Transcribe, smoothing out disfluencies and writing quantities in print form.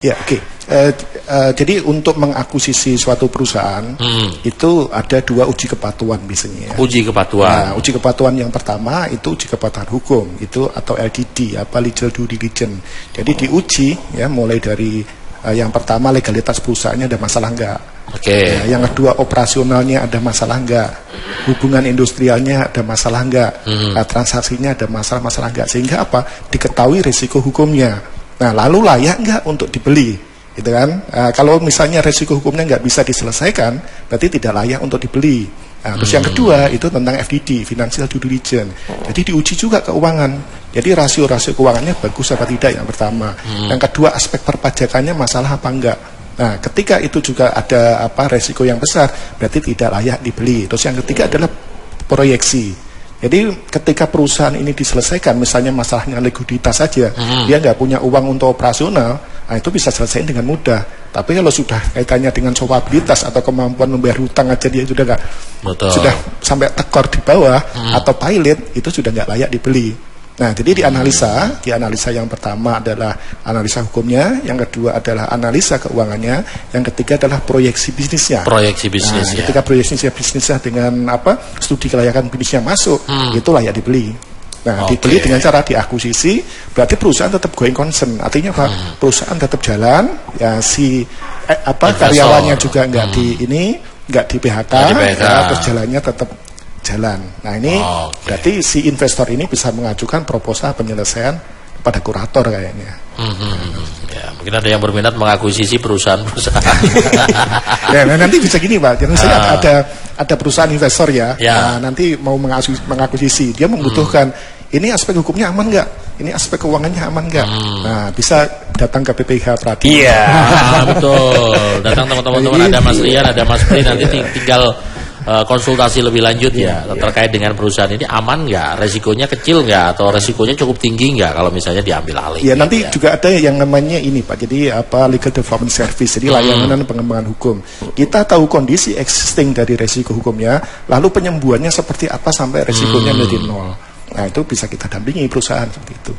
Ya, oke. Jadi untuk mengakuisisi suatu perusahaan itu ada dua uji kepatuhan biasanya. Ya. Uji kepatuhan. Nah, uji kepatuhan yang pertama itu uji kepatuhan hukum itu atau LDD, legal due diligence. Jadi diuji ya mulai dari yang pertama legalitas perusahaannya ada masalah enggak. Oke. Ya, yang kedua operasionalnya ada masalah enggak, hubungan industrialnya ada masalah enggak, transaksinya ada masalah enggak, sehingga apa? Diketahui risiko hukumnya. Nah, lalu layak nggak untuk dibeli, gitu kan? Kalau misalnya resiko hukumnya nggak bisa diselesaikan, berarti tidak layak untuk dibeli. Nah, terus yang kedua itu tentang FDD, financial due diligence. Jadi diuji juga keuangan. Jadi rasio-rasio keuangannya bagus apa tidak yang pertama. Yang kedua aspek perpajakannya masalah apa enggak. Nah, ketika itu juga ada resiko yang besar, berarti tidak layak dibeli. Terus yang ketiga adalah proyeksi. Jadi ketika perusahaan ini diselesaikan, misalnya masalahnya likuiditas saja, dia nggak punya uang untuk operasional, nah itu bisa selesai dengan mudah. Tapi kalau sudah kaitannya dengan solvabilitas atau kemampuan membayar hutang aja dia sudah nggak, sudah sampai tekor di bawah atau pilot, itu sudah nggak layak dibeli. Nah, jadi di analisa yang pertama adalah analisa hukumnya, yang kedua adalah analisa keuangannya, yang ketiga adalah proyeksi bisnisnya. Proyeksi bisnis. Nah, ketika proyeksi bisnisnya dengan studi kelayakan bisnisnya masuk, itu layak dibeli. Nah, dibeli dengan cara diakuisisi, berarti perusahaan tetap going concern. Artinya apa? Perusahaan tetap jalan, ya karyawannya juga nggak nggak di PHK, ya, terus jalannya tetap jalan. Nah, ini berarti si investor ini bisa mengajukan proposal penyelesaian pada kurator kayaknya. Ya, mungkin ada yang berminat mengakuisisi perusahaan-perusahaan. Ya, nanti bisa gini Pak. Jadi misalnya ada perusahaan investor ya. Nah, nanti mau mengakuisisi, dia membutuhkan ini aspek hukumnya aman nggak? Ini aspek keuangannya aman nggak? Nah, bisa datang ke PPH Pradi. Iya, betul. Datang teman-teman, ada Mas Rian, ada Mas Pri, nanti tinggal konsultasi lebih lanjut terkait dengan perusahaan ini aman nggak, resikonya kecil nggak, atau resikonya cukup tinggi nggak kalau misalnya diambil alih. Ya, nanti juga ada yang namanya ini Pak, jadi legal development service, jadi layanan pengembangan hukum. Kita tahu kondisi existing dari resiko hukumnya, lalu penyembuhannya seperti apa sampai resikonya menjadi nol. Nah, itu bisa kita dampingi perusahaan seperti itu.